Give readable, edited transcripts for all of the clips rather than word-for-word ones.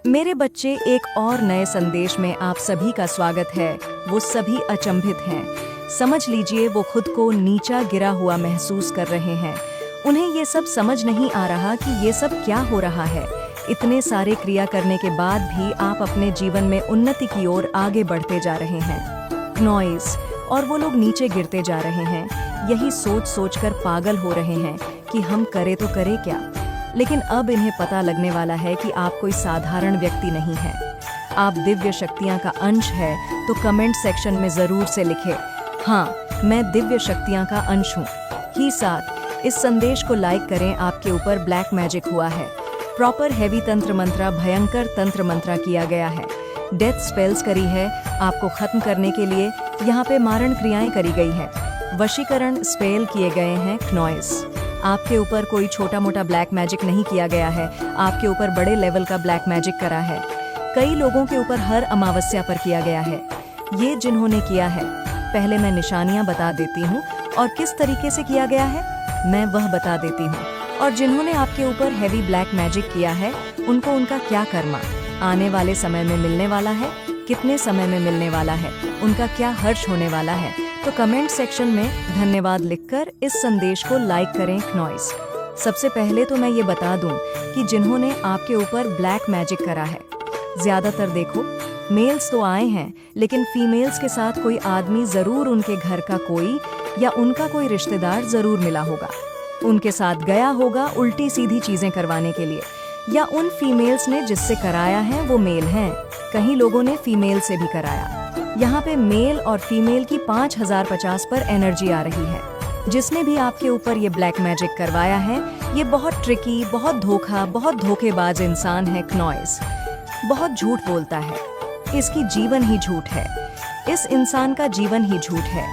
मेरे बच्चे, एक और नए संदेश में आप सभी का स्वागत है। वो सभी अचंभित हैं। समझ लीजिए, वो खुद को नीचा गिरा हुआ महसूस कर रहे हैं। उन्हें ये सब समझ नहीं आ रहा कि ये सब क्या हो रहा है। इतने सारे क्रिया करने के बाद भी आप अपने जीवन में उन्नति की ओर आगे बढ़ते जा रहे हैं। नॉइस, और वो लोग नीचे गिरते जा रहे हैं। यही सोच सोचकर पागल हो रहे हैं कि हम करें तो करें क्या। लेकिन अब इन्हें पता लगने वाला है कि आप कोई साधारण व्यक्ति नहीं हैं। आप दिव्य शक्तियां का अंश है, तो कमेंट सेक्शन में जरूर से लिखें, हाँ, मैं दिव्य शक्तियां का अंश हूँ। ही साथ इस संदेश को लाइक करें। आपके ऊपर ब्लैक मैजिक हुआ है। प्रॉपर हैवी तंत्र मंत्रा, भयंकर तंत्र मंत्रा किया गया है। डेथ स्पेल्स करी है आपको खत्म करने के लिए। यहाँ पे मारण क्रियाएं करी गई है। वशीकरण स्पेल किए गए हैं। नॉइस, आपके ऊपर कोई छोटा मोटा ब्लैक मैजिक नहीं किया गया है। आपके ऊपर बड़े लेवल का ब्लैक मैजिक करा है। कई लोगों के ऊपर हर अमावस्या पर किया गया है। ये जिन्होंने किया है, पहले मैं निशानियां बता देती हूँ और किस तरीके से किया गया है मैं वह बता देती हूँ। और जिन्होंने आपके ऊपर हैवी ब्लैक मैजिक किया है, उनको उनका क्या कर्मा आने वाले समय में मिलने वाला है, कितने समय में मिलने वाला है, उनका क्या हर्ष होने वाला है, तो कमेंट सेक्शन में धन्यवाद लिखकर इस संदेश को लाइक करें। नॉइस, सबसे पहले तो मैं ये बता दूं कि जिन्होंने आपके ऊपर ब्लैक मैजिक करा है, ज्यादातर देखो मेल्स तो आए हैं, लेकिन फीमेल्स के साथ कोई आदमी जरूर उनके घर का कोई या उनका कोई रिश्तेदार जरूर मिला होगा। उनके साथ गया होगा उल्टी सीधी चीजें करवाने के लिए, या उन फीमेल्स ने जिससे कराया है वो मेल हैं। कहीं लोगों ने फीमेल से भी कराया। यहाँ पे मेल और फीमेल की 5050 पर एनर्जी आ रही है। जिसने भी आपके ऊपर ये ब्लैक मैजिक करवाया है, ये बहुत ट्रिकी, बहुत धोखा, बहुत धोखेबाज इंसान है। नॉइस बहुत झूठ बोलता है। इसकी जीवन ही झूठ है। इस इंसान का जीवन ही झूठ है।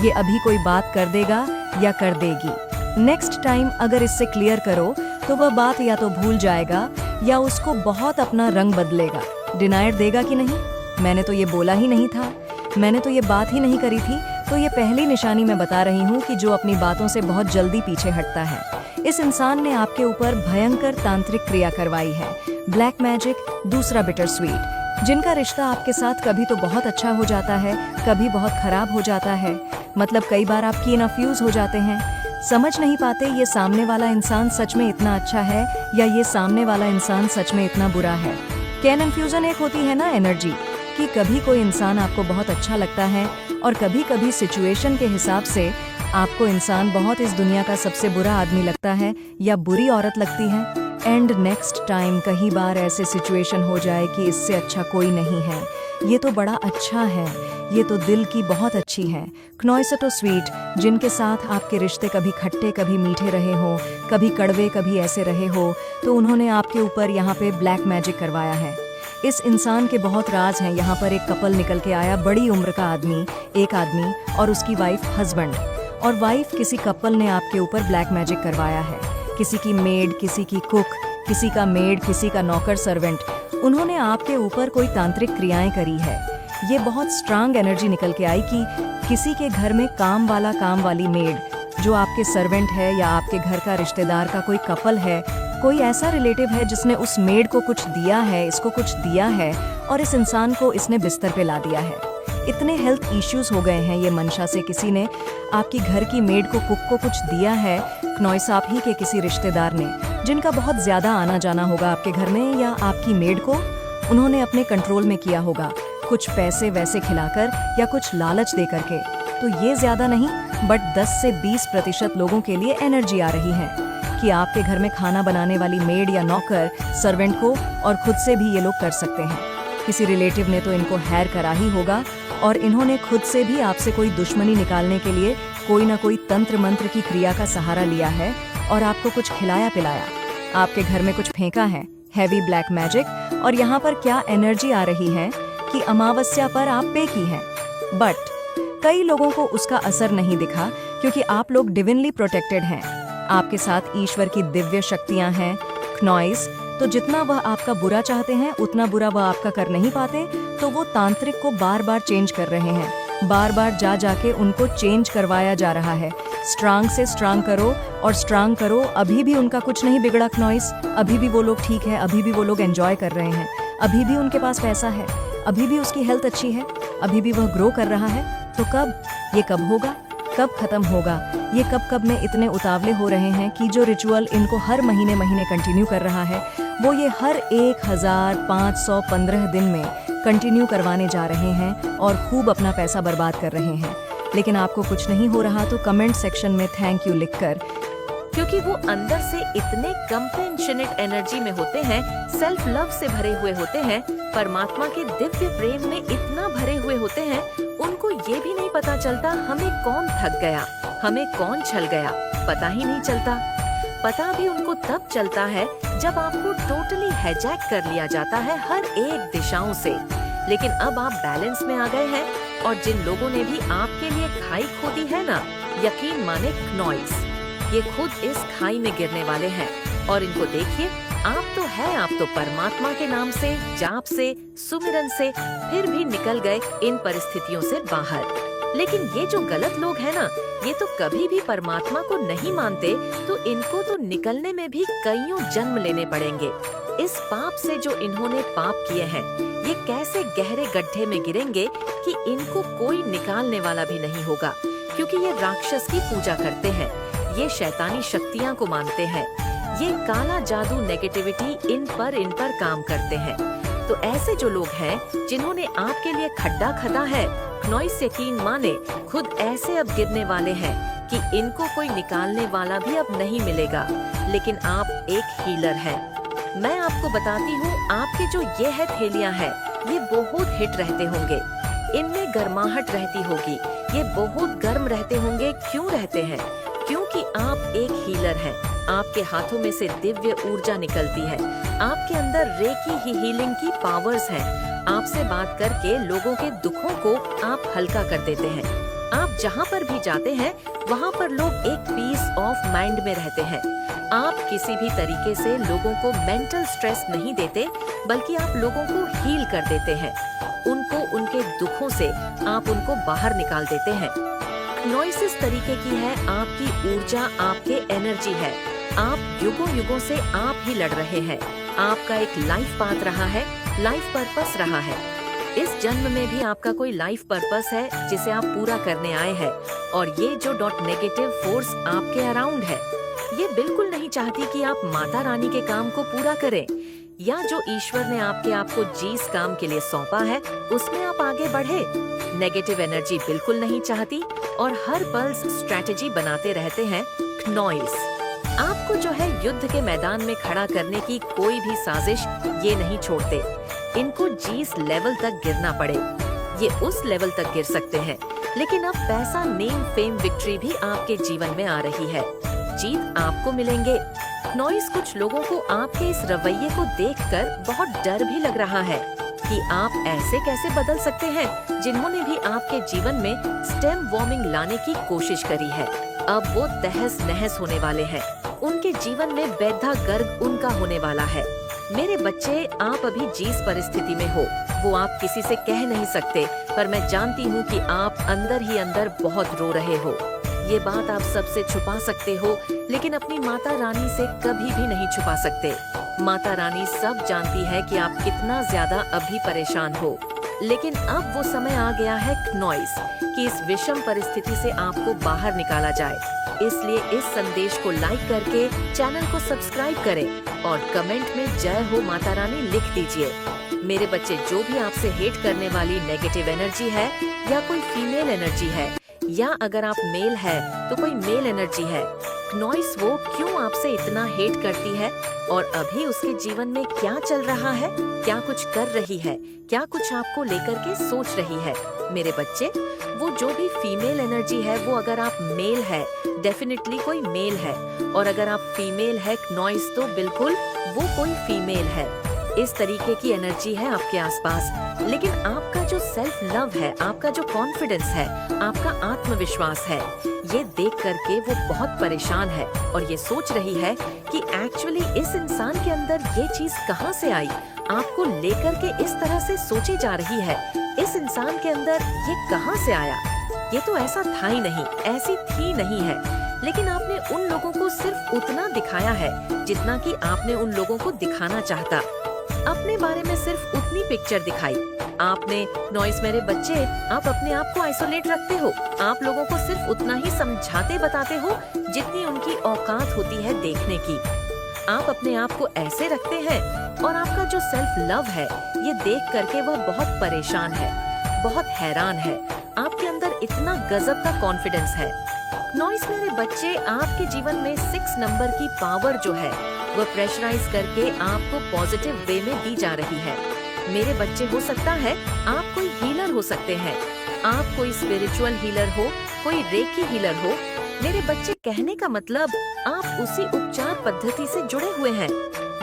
ये अभी कोई बात कर देगा या कर देगी, नेक्स्ट टाइम अगर इससे क्लियर करो तो वह बात या तो भूल जाएगा या उसको बहुत अपना रंग बदलेगा। डिनायर देगा कि नहीं, मैंने तो ये बोला ही नहीं था, मैंने तो ये बात ही नहीं करी थी। तो ये पहली निशानी मैं बता रही हूँ कि जो अपनी बातों से बहुत जल्दी पीछे हटता है। इस इंसान ने आपके ऊपर भयंकर तांत्रिक क्रिया करवाई है। ब्लैक मैजिक, दूसरा बिटर स्वीट। जिनका रिश्ता आपके साथ कभी तो बहुत अच्छा हो जाता है, कभी बहुत खराब हो जाता है। मतलब कई बार आप कीन फ्यूज हो जाते हैं। समझ नहीं पाते ये सामने वाला इंसान सच में इतना अच्छा है या ये सामने वाला इंसान सच में इतना बुरा है। कैन इन्फ्यूजन एक होती है ना एनर्जी, कि कभी कोई इंसान आपको बहुत अच्छा लगता है और कभी कभी सिचुएशन के हिसाब से आपको इंसान बहुत इस दुनिया का सबसे बुरा आदमी लगता है या बुरी औरत लगती है। एंड नेक्स्ट टाइम कई बार ऐसे सिचुएशन हो जाए कि इससे अच्छा कोई नहीं है, ये तो बड़ा अच्छा है, ये तो दिल की बहुत अच्छी है। क्नॉइसटो स्वीट, जिनके साथ आपके रिश्ते कभी खट्टे कभी मीठे रहे हो, कभी कड़वे कभी ऐसे रहे हो, तो उन्होंने आपके ऊपर यहाँ पे ब्लैक मैजिक करवाया है। इस इंसान के बहुत राज हैं। यहाँ पर एक कपल निकल के आया, बड़ी उम्र का आदमी, एक आदमी और उसकी वाइफ, हस्बैंड और वाइफ। किसी कपल ने आपके ऊपर ब्लैक मैजिक करवाया है। किसी की मेड, किसी की कुक, किसी का मेड, किसी का नौकर सर्वेंट। उन्होंने आपके ऊपर कोई तांत्रिक क्रियाएं करी है। ये बहुत स्ट्रांग एनर्जी निकल के आई कि किसी के घर में काम वाला, काम वाली मेड, जो आपके सर्वेंट है या आपके घर का रिश्तेदार का कोई कपल है, कोई ऐसा रिलेटिव है जिसने उस मेड को कुछ दिया है, इसको कुछ दिया है और इस इंसान को इसने बिस्तर पे ला दिया है। इतने हेल्थ इश्यूज हो गए हैं ये मनशा से किसी ने आपकी घर की मेड को, कुक को कुछ दिया है। नॉइस, आप ही के किसी रिश्तेदार ने, जिनका बहुत ज्यादा आना जाना होगा आपके घर में, या आपकी मेड को उन्होंने अपने कंट्रोल में किया होगा, कुछ पैसे वैसे खिलाकर या कुछ लालच दे करके। तो ये ज्यादा नहीं बट 10 से 20% लोगों के लिए एनर्जी आ रही है कि आपके घर में खाना बनाने वाली मेड या नौकर सर्वेंट को और खुद से भी ये लोग कर सकते हैं। किसी रिलेटिव ने तो इनको हैर करा ही होगा और इन्होंने खुद से भी आपसे कोई दुश्मनी निकालने के लिए कोई ना कोई तंत्र मंत्र की क्रिया का सहारा लिया है और आपको कुछ खिलाया पिलाया, आपके घर में कुछ फेंका है, हैवी ब्लैक मैजिक। और यहाँ पर क्या एनर्जी आ रही है कि अमावस्या पर आप पे की है, बट कई लोगों को उसका असर नहीं दिखा क्योंकि आप लोग डिविनली प्रोटेक्टेड हैं। आपके साथ ईश्वर की दिव्य शक्तियां हैं। नॉइस, तो जितना वह आपका बुरा चाहते हैं उतना बुरा वह आपका कर नहीं पाते, तो वो तांत्रिक को बार बार चेंज कर रहे हैं। बार बार जा जाके उनको चेंज करवाया जा रहा है। स्ट्रांग से स्ट्रांग करो और स्ट्रांग करो, अभी भी उनका कुछ नहीं बिगड़ा। नॉइस, अभी भी वो लोग ठीक है, अभी भी वो लोग एंजॉय कर रहे हैं। अभी भी उनके पास पैसा है, अभी भी उसकी हेल्थ अच्छी है, अभी भी वह ग्रो कर रहा है, तो कब? ये कब होगा? कब खत्म होगा? ये कब में इतने उतावले हो रहे हैं कि जो रिचुअल इनको हर महीने कंटिन्यू कर रहा है, वो ये हर 1515 दिन में कंटिन्यू करवाने जा रहे हैं और खूब अपना पैसा बर्बाद कर रहे हैं। लेकिन आपको कुछ नहीं हो रहा तो कमेंट सेक्शन में थैंक यू लिखकर, क्योंकि वो अंदर से इतने कंपेशनेट एनर्जी में होते हैं, सेल्फ लव से भरे हुए होते हैं, परमात्मा के दिव्य प्रेम में इतना भरे हुए होते हैं, उनको ये भी नहीं पता चलता हमें कौन ठग गया, हमें कौन छल गया, पता ही नहीं चलता। पता भी उनको तब चलता है जब आपको टोटली हाईजैक कर लिया जाता है हर एक दिशाओं से। लेकिन अब आप बैलेंस में आ गए हैं और जिन लोगों ने भी आपके लिए खाई खोदी है ना, यकीन माने नॉइस, ये खुद इस खाई में गिरने वाले हैं। और इनको देखिए, आप तो परमात्मा के नाम से, जाप से, सुमिरन से फिर भी निकल गए इन परिस्थितियों से बाहर। लेकिन ये जो गलत लोग हैं ना, ये तो कभी भी परमात्मा को नहीं मानते, तो इनको तो निकलने में भी कईयों जन्म लेने पड़ेंगे। इस पाप से जो इन्होंने पाप किए हैं, ये कैसे गहरे गड्ढे में गिरेंगे कि इनको कोई निकालने वाला भी नहीं होगा, क्योंकि ये राक्षस की पूजा करते हैं, ये शैतानी शक्तियाँ को मानते हैं, ये काला जादू नेगेटिविटी इन पर काम करते हैं। तो ऐसे जो लोग हैं जिन्होंने आपके लिए खड्डा खदा है, नॉइस यकीन माने खुद ऐसे अब गिरने वाले हैं कि इनको कोई निकालने वाला भी अब नहीं मिलेगा। लेकिन आप एक हीलर हैं। मैं आपको बताती हूँ, आपके जो ये है थैलियाँ हैं, ये बहुत हिट रहते होंगे, इनमें गर्माहट रहती होगी, ये बहुत गर्म रहते होंगे। क्यों रहते हैं? क्योंकि आप एक हीलर हैं। आपके हाथों में से दिव्य ऊर्जा निकलती है, आपके अंदर रेकी ही हीलिंग की पावर्स हैं। आपसे बात करके लोगों के दुखों को आप हल्का कर देते हैं। आप जहाँ पर भी जाते हैं, वहाँ पर लोग एक पीस ऑफ माइंड में रहते हैं। आप किसी भी तरीके से लोगों को मेंटल स्ट्रेस नहीं देते, बल्कि आप लोगों को हील कर देते हैं। उनको उनके दुखों से आप उनको बाहर निकाल देते हैं। नॉइस इस तरीके की है, आपकी ऊर्जा, आपके एनर्जी है। आप युगों से आप ही लड़ रहे हैं। आपका एक लाइफ पाथ रहा है, लाइफ पर्पस रहा है। इस जन्म में भी आपका कोई लाइफ पर्पस है जिसे आप पूरा करने आए हैं। और ये जो नेगेटिव फोर्स आपके अराउंड है, ये बिल्कुल नहीं चाहती कि आप माता रानी के काम को पूरा करें, या जो ईश्वर ने आपको जिस काम के लिए सौंपा है उसमें आप आगे बढ़े। नेगेटिव एनर्जी बिल्कुल नहीं चाहती और हर पल स्ट्रैटेजी बनाते रहते हैं नॉइस। आपको जो है युद्ध के मैदान में खड़ा करने की कोई भी साजिश ये नहीं छोड़ते। इनको जिस लेवल तक गिरना पड़े, ये उस लेवल तक गिर सकते हैं। लेकिन अब पैसा, नेम, फेम, विक्ट्री भी आपके जीवन में आ रही है। जीत आपको मिलेंगे। नॉइस, कुछ लोगों को आपके इस रवैये को देखकर बहुत डर भी लग रहा है कि आप ऐसे कैसे बदल सकते हैं, जिन्होंने भी आपके जीवन में स्टेम वार्मिंग लाने की कोशिश करी है। अब वो तहस नहस होने वाले हैं। उनके जीवन में बैधा गर्ग उनका होने वाला है। मेरे बच्चे, आप अभी जिस परिस्थिति में हो वो आप किसी से कह नहीं सकते, पर मैं जानती हूँ कि आप अंदर ही अंदर बहुत रो रहे हो। ये बात आप सबसे छुपा सकते हो, लेकिन अपनी माता रानी से कभी भी नहीं छुपा सकते। माता रानी सब जानती है कि आप कितना ज्यादा अभी परेशान हो। लेकिन अब वो समय आ गया है नॉइस कि इस विषम परिस्थिति से आपको बाहर निकाला जाए। इसलिए इस संदेश को लाइक करके चैनल को सब्सक्राइब करें और कमेंट में जय हो माता रानी लिख दीजिए। मेरे बच्चे, जो भी आपसे हेट करने वाली नेगेटिव एनर्जी है, या कोई फीमेल एनर्जी है, या अगर आप मेल है तो कोई मेल एनर्जी है, नॉइस वो क्यों आपसे इतना हेट करती है और अभी उसके जीवन में क्या चल रहा है, क्या कुछ कर रही है, क्या कुछ आपको लेकर के सोच रही है। मेरे बच्चे, वो जो भी फीमेल एनर्जी है, वो अगर आप मेल है, डेफिनेटली कोई मेल है, और अगर आप फीमेल है नॉइस, तो बिल्कुल वो कोई फीमेल है। इस तरीके की एनर्जी है आपके आसपास। लेकिन आपका जो सेल्फ लव है, आपका जो कॉन्फिडेंस है, आपका आत्मविश्वास है, ये देख करके वो बहुत परेशान है और ये सोच रही है कि एक्चुअली इस इंसान के अंदर ये चीज कहाँ से आई। आपको लेकर के इस तरह से सोचे जा रही है, इस इंसान के अंदर ये कहाँ से आया, ये तो ऐसा था ही नहीं, ऐसी थी नहीं है। लेकिन आपने उन लोगों को सिर्फ उतना दिखाया है जितना कि आपने उन लोगों को दिखाना चाहता। अपने बारे में सिर्फ उतनी पिक्चर दिखाई। आपने नॉइस मेरे बच्चे, आप अपने आप को आइसोलेट रखते हो। आप लोगों को सिर्फ उतना ही समझाते बताते हो जितनी उनकी औकात होती है देखने की। आप अपने आप को ऐसे रखते हैं और आपका जो सेल्फ लव है ये देख करके वह बहुत परेशान है, बहुत हैरान है। आपके अंदर इतना गजब का कॉन्फिडेंस है। नॉइस मेरे बच्चे, आपके जीवन में 6 नंबर की पावर जो है वह प्रेशराइज करके आपको पॉजिटिव वे में दी जा रही है। मेरे बच्चे, हो सकता है आप कोई हीलर हो सकते हैं, आप कोई स्पिरिचुअल हीलर हो, कोई रेकी हीलर हो। मेरे बच्चे, कहने का मतलब आप उसी उपचार पद्धति से जुड़े हुए हैं।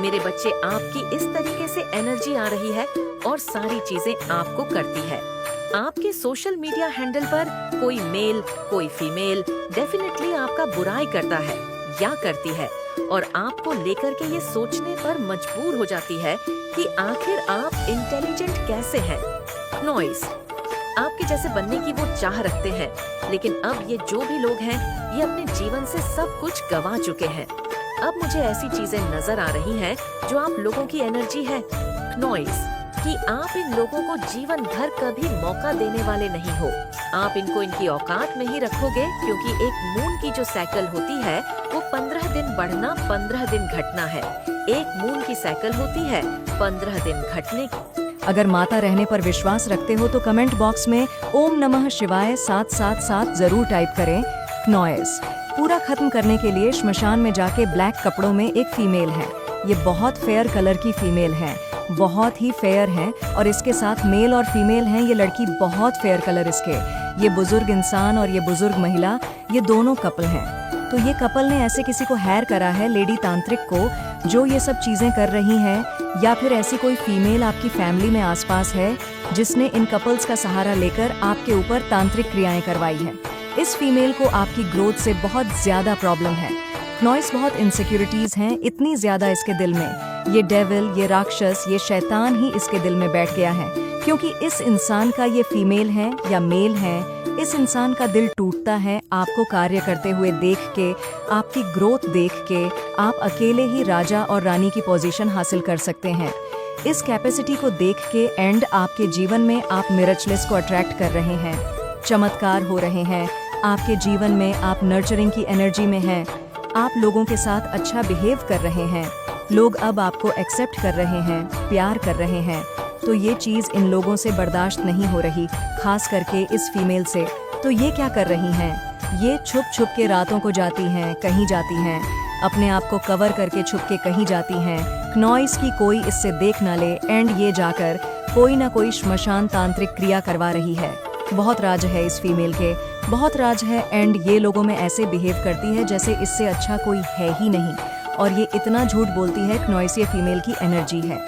मेरे बच्चे, आपकी इस तरीके से एनर्जी आ रही है और सारी चीजें आपको करती है। आपके सोशल मीडिया हैंडल पर कोई मेल, कोई फीमेल डेफिनेटली आपका बुराई करता है या करती है और आपको लेकर के ये सोचने पर मजबूर हो जाती है कि आखिर आप इंटेलिजेंट कैसे हैं। नॉइस, आपके जैसे बनने की वो चाह रखते हैं, लेकिन अब ये जो भी लोग हैं ये अपने जीवन से सब कुछ गंवा चुके हैं। अब मुझे ऐसी चीजें नजर आ रही हैं जो आप लोगों की एनर्जी है नॉइस, कि आप इन लोगों को जीवन भर कभी मौका देने वाले नहीं हो। आप इनको इनकी औकात में ही रखोगे, क्योंकि एक मून की जो साइकिल होती है वो 15 दिन बढ़ना 15 दिन घटना है। एक मून की साइकिल होती है 15 दिन घटने की। अगर माता रहने पर विश्वास रखते हो तो कमेंट बॉक्स में ओम नमः शिवाय 777 जरूर टाइप करें। नॉइस पूरा खत्म करने के लिए श्मशान में जाके ब्लैक कपड़ों में एक फीमेल है। ये बहुत फेयर कलर की फीमेल है, बहुत ही फेयर है, और इसके साथ मेल और फीमेल हैं। ये लड़की बहुत फेयर कलर इसके। ये बुजुर्ग इंसान और ये बुजुर्ग महिला, ये दोनों कपल हैं। तो ये कपल ने ऐसे किसी को हायर करा है, लेडी तांत्रिक को, जो ये सब चीजें कर रही है, या फिर ऐसी कोई फीमेल आपकी फैमिली में आसपास है जिसने इन कपल्स का सहारा लेकर आपके ऊपर तांत्रिक क्रियाएं करवाई है। इस फीमेल को आपकी ग्रोथ से बहुत ज्यादा प्रॉब्लम है। नॉइस बहुत इनसिक्योरिटीज हैं, इतनी ज्यादा इसके दिल में। ये डेविल, ये राक्षस, ये शैतान ही इसके दिल में बैठ गया है, क्योंकि इस इंसान का ये फीमेल है या मेल है, इस इंसान का दिल टूटता है आपको कार्य करते हुए देख के, आपकी ग्रोथ देख के। आप अकेले ही राजा और रानी की पोजीशन हासिल कर सकते हैं। इस कैपेसिटी को देख के एंड आपके जीवन में आप मिरेचलेस को अट्रैक्ट कर रहे हैं, चमत्कार हो रहे हैं आपके जीवन में। आप नर्चरिंग की एनर्जी में हैं, आप लोगों के साथ अच्छा बिहेव कर रहे हैं, लोग अब आपको एक्सेप्ट कर रहे हैं, प्यार कर रहे हैं। तो ये चीज़ इन लोगों से बर्दाश्त नहीं हो रही, खास करके इस फीमेल से। तो ये क्या कर रही हैं? ये छुप छुप के रातों को जाती हैं, कहीं जाती हैं, अपने आप को कवर करके छुप के कहीं जाती हैं। नॉइस की कोई इससे देख ना ले, एंड ये जाकर कोई ना कोई श्मशान तांत्रिक क्रिया करवा रही है। बहुत राज है इस फीमेल के, बहुत राज है, एंड ये लोगों में ऐसे बिहेव करती है जैसे इससे अच्छा कोई है ही नहीं। और ये इतना झूठ बोलती है, नॉइस ये फीमेल की एनर्जी है।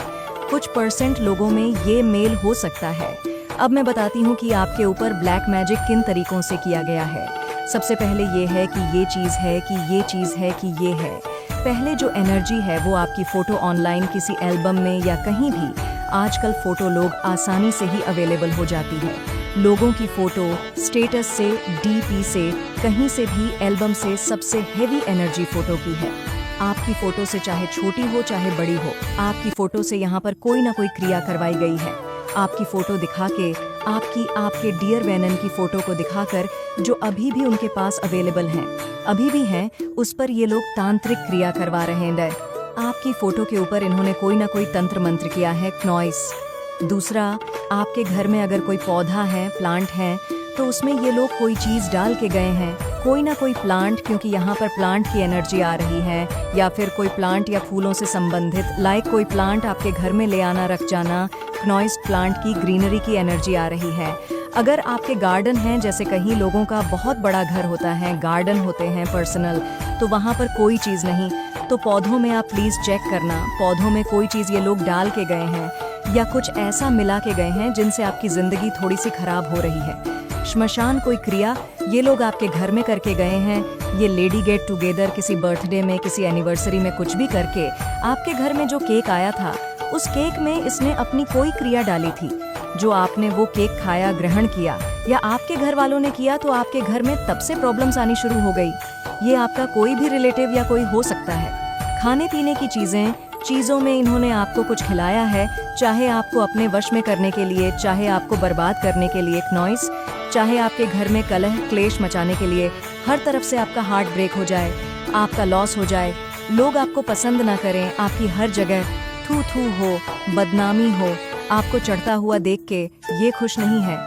कुछ % लोगों में ये मेल हो सकता है। अब मैं बताती हूँ कि आपके ऊपर ब्लैक मैजिक किन तरीकों से किया गया है। सबसे पहले ये है कि ये चीज़ है कि ये चीज़ है कि ये है। पहले जो एनर्जी है वो आपकी फ़ोटो ऑनलाइन किसी एल्बम में या कहीं भी, आजकल फ़ोटो लोग आसानी से ही अवेलेबल हो जाती है। लोगों की फ़ोटो स्टेटस से, DP से, कहीं से भी, एल्बम से, सबसे हेवी एनर्जी फ़ोटो की है। आपकी फ़ोटो से चाहे छोटी हो चाहे बड़ी हो, आपकी फ़ोटो से यहाँ पर कोई ना कोई क्रिया करवाई गई है। आपकी फ़ोटो दिखा के, आपके डियर वैनन की फ़ोटो को दिखाकर, जो अभी भी उनके पास अवेलेबल हैं, अभी भी हैं, उस पर ये लोग तांत्रिक क्रिया करवा रहे हैं। आपकी फ़ोटो के ऊपर इन्होंने कोई ना कोई तंत्र मंत्र किया है। नॉइस दूसरा, आपके घर में अगर कोई पौधा है, प्लांट है, तो उसमें ये लोग कोई चीज़ डाल के गए हैं, कोई ना कोई प्लांट, क्योंकि यहाँ पर प्लांट की एनर्जी आ रही है, या फिर कोई प्लांट या फूलों से संबंधित, लाइक कोई प्लांट आपके घर में ले आना, रख जाना। नॉइस प्लांट की, ग्रीनरी की एनर्जी आ रही है। अगर आपके गार्डन हैं, जैसे कहीं लोगों का बहुत बड़ा घर होता है, गार्डन होते हैं पर्सनल, तो वहाँ पर कोई चीज़ नहीं, तो पौधों में आप प्लीज़ चेक करना, पौधों में कोई चीज़ ये लोग डाल के गए हैं या कुछ ऐसा मिला के गए हैं जिनसे आपकी ज़िंदगी थोड़ी सी खराब हो रही है। श्मशान कोई क्रिया ये लोग आपके घर में करके गए हैं। ये लेडी गेट टुगेदर, किसी बर्थडे में, किसी एनिवर्सरी में, कुछ भी करके आपके घर में जो केक आया था, उस केक में इसने अपनी कोई क्रिया डाली थी, जो आपने वो केक खाया, ग्रहण किया, या आपके घर वालों ने किया, तो आपके घर में तब से प्रॉब्लम्स आनी शुरू हो गई। ये आपका कोई भी रिलेटिव या कोई हो सकता है। खाने पीने की चीज़ें, चीज़ों में इन्होंने आपको कुछ खिलाया है, चाहे आपको अपने वश में करने के लिए, चाहे आपको बर्बाद करने के लिए नॉइस, चाहे आपके घर में कलह क्लेश मचाने के लिए। हर तरफ से आपका हार्ट ब्रेक हो जाए, आपका लॉस हो जाए, लोग आपको पसंद ना करें, आपकी हर जगह थू थू हो, बदनामी हो, आपको चढ़ता हुआ देख के ये खुश नहीं है।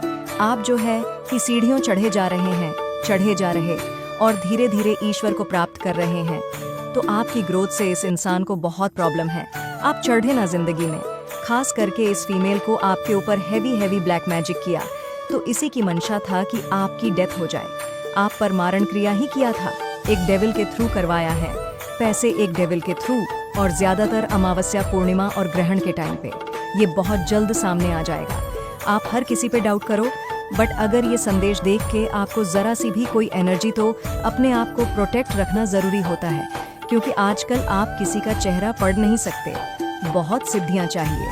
आप जो है कि सीढ़ियों चढ़े जा रहे और धीरे धीरे ईश्वर को प्राप्त कर रहे हैं। तो आपकी ग्रोथ से इस इंसान को बहुत प्रॉब्लम है। आप चढ़े ना जिंदगी में। खास करके इस फीमेल को आपके ऊपर हैवी ब्लैक मैजिक किया, तो इसी की मंशा था कि आपकी डेथ हो जाए। आप पर मारण क्रिया ही किया था, एक डेविल के थ्रू करवाया है। पैसे एक डेविल के थ्रू, और ज्यादातर अमावस्या, पूर्णिमा और ग्रहण के टाइम पे। ये बहुत जल्द सामने आ जाएगा। आप हर किसी पे डाउट करो, बट अगर ये संदेश देख के आपको जरा सी भी कोई एनर्जी, तो अपने आप को प्रोटेक्ट रखना जरूरी होता है, क्योंकि आजकल आप किसी का चेहरा पढ़ नहीं सकते। बहुत सिद्धियां चाहिए।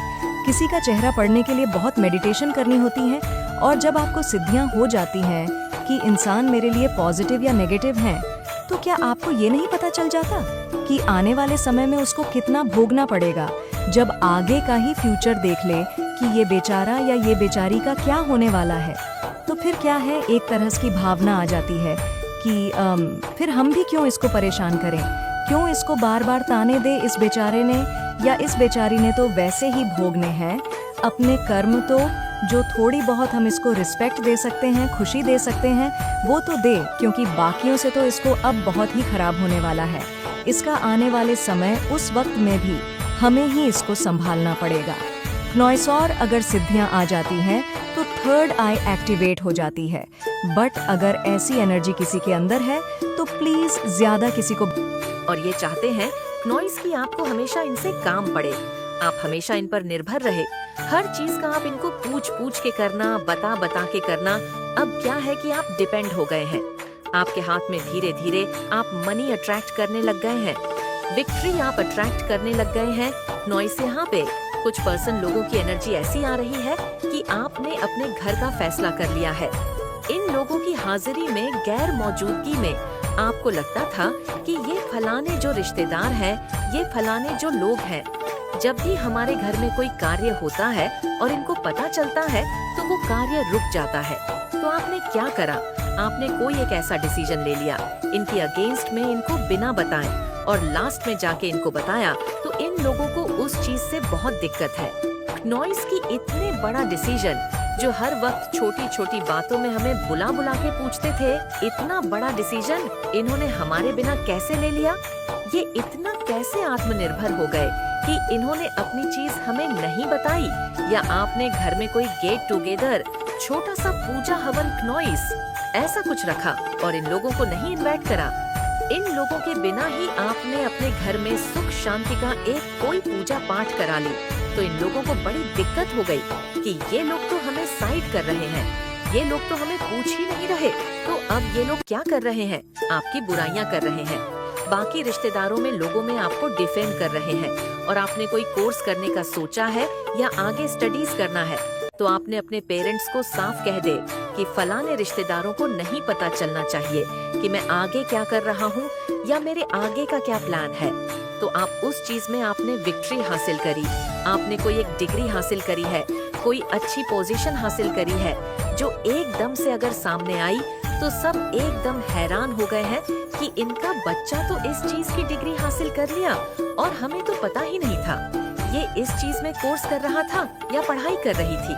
किसी का चेहरा पढ़ने के लिए बहुत मेडिटेशन करनी होती है, और जब आपको सिद्धियां हो जाती हैं कि इंसान मेरे लिए पॉजिटिव या नेगेटिव हैं, तो क्या आपको ये नहीं पता चल जाता कि आने वाले समय में उसको कितना भोगना पड़ेगा। जब आगे का ही फ्यूचर देख ले कि ये बेचारा या ये बेचारी का क्या होने वाला है, तो फिर क्या है, एक तरह की भावना आ जाती है कि फिर हम भी क्यों इसको परेशान करें, क्यों इसको बार बार ताने दे इस बेचारे ने या इस बेचारी ने, तो वैसे ही भोगने हैं अपने कर्म। तो जो थोड़ी बहुत हम इसको रिस्पेक्ट दे सकते हैं, खुशी दे सकते हैं, वो तो दे, क्योंकि बाकियों से तो इसको अब बहुत ही खराब होने वाला है। इसका आने वाले समय, उस वक्त में भी हमें ही इसको संभालना पड़ेगा। नॉइसौर अगर सिद्धियां आ जाती हैं तो थर्ड आई एक्टिवेट हो जाती है, बट अगर ऐसी एनर्जी किसी के अंदर है तो प्लीज ज्यादा किसी को। और ये चाहते हैं नॉइस की आपको हमेशा इनसे काम पड़े, आप हमेशा इन पर निर्भर रहे। हर चीज का आप इनको पूछ के करना, बता के करना। अब क्या है कि आप डिपेंड हो गए हैं। आपके हाथ में धीरे धीरे आप मनी अट्रैक्ट करने लग गए हैं, विक्ट्री आप अट्रैक्ट करने लग गए हैं। नॉइस यहाँ पे कुछ पर्सन लोगों की एनर्जी ऐसी आ रही है कि आपने अपने घर का फैसला कर लिया है। इन लोगों की हाजिरी में, गैर मौजूदगी में आपको लगता था कि ये फलाने जो रिश्तेदार हैं, ये फलाने जो लोग हैं, जब भी हमारे घर में कोई कार्य होता है और इनको पता चलता है तो वो कार्य रुक जाता है। तो आपने क्या करा, आपने कोई एक ऐसा डिसीजन ले लिया इनकी अगेंस्ट में, इनको बिना बताएं, और लास्ट में जाके इनको बताया तो इन लोगों को उस चीज से बहुत दिक्कत है। नॉइस की इतने बड़ा डिसीजन, जो हर वक्त छोटी छोटी बातों में हमें बुला के पूछते थे, इतना बड़ा डिसीजन इन्होंने हमारे बिना कैसे ले लिया। ये इतना कैसे आत्मनिर्भर हो गए कि इन्होंने अपनी चीज हमें नहीं बताई, या आपने घर में कोई गेट टुगेदर, छोटा सा पूजा हवन नॉइस ऐसा कुछ रखा और इन लोगों को नहीं इनवाइट करा। इन लोगों के बिना ही आपने अपने घर में सुख शांति का एक कोई पूजा पाठ करा ली, तो इन लोगों को बड़ी दिक्कत हो गई कि ये लोग तो हमें साइड कर रहे हैं, ये लोग तो हमें पूछ ही नहीं रहे, तो अब ये लोग क्या कर रहे हैं, आपकी बुराइयां कर रहे हैं, बाकी रिश्तेदारों में, लोगों में आपको डिफेंड कर रहे हैं। और आपने कोई कोर्स करने का सोचा है या आगे स्टडीज करना है, तो आपने अपने पेरेंट्स को साफ कह दे कि फलाने रिश्तेदारों को नहीं पता चलना चाहिए कि मैं आगे क्या कर रहा हूँ या मेरे आगे का क्या प्लान है। तो आप उस चीज में आपने विक्ट्री हासिल करी, आपने कोई एक डिग्री हासिल करी है, कोई अच्छी पोजीशन हासिल करी है, जो एकदम से अगर सामने आई तो सब एकदम हैरान हो गए हैं कि इनका बच्चा तो इस चीज की डिग्री हासिल कर लिया और हमें तो पता ही नहीं था। ये इस चीज में कोर्स कर रहा था या पढ़ाई कर रही थी।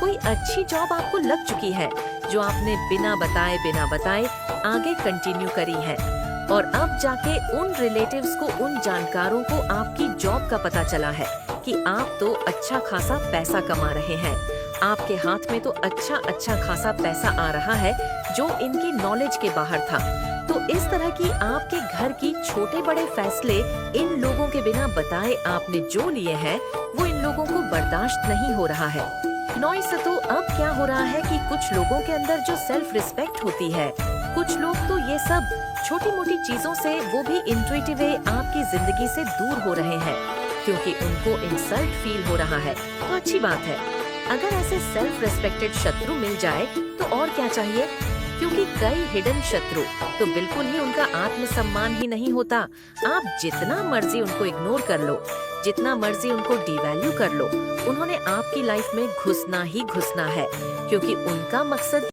कोई अच्छी जॉब आपको लग चुकी है जो आपने बिना बताए आगे कंटिन्यू करी है, और अब जाके उन रिलेटिव्स को, उन जानकारों को आपकी जॉब का पता चला है कि आप तो अच्छा खासा पैसा कमा रहे हैं, आपके हाथ में तो अच्छा खासा पैसा आ रहा है जो इनकी नॉलेज के बाहर था। तो इस तरह की आपके घर की छोटे बड़े फैसले इन लोगों के बिना बताए आपने जो लिए हैं, वो इन लोगों को बर्दाश्त नहीं हो रहा है। नॉइस तो अब क्या हो रहा है कि कुछ लोगों के अंदर जो सेल्फ रिस्पेक्ट होती है, कुछ लोग तो ये सब छोटी मोटी चीजों से, वो भी इंट्यूटिव वे आपकी जिंदगी से दूर हो रहे हैं क्योंकि उनको इंसल्ट फील हो रहा है। तो अच्छी बात है, अगर ऐसे सेल्फ रिस्पेक्टेड शत्रु मिल जाए तो और क्या चाहिए। क्योंकि कई हिडन शत्रु तो बिल्कुल ही उनका आत्मसम्मान ही नहीं होता। आप जितना मर्जी उनको इग्नोर कर लो, जितना मर्जी उनको डिवैल्यू कर लो, उन्होंने आपकी लाइफ में घुसना ही घुसना है, क्योंकि उनका मकसद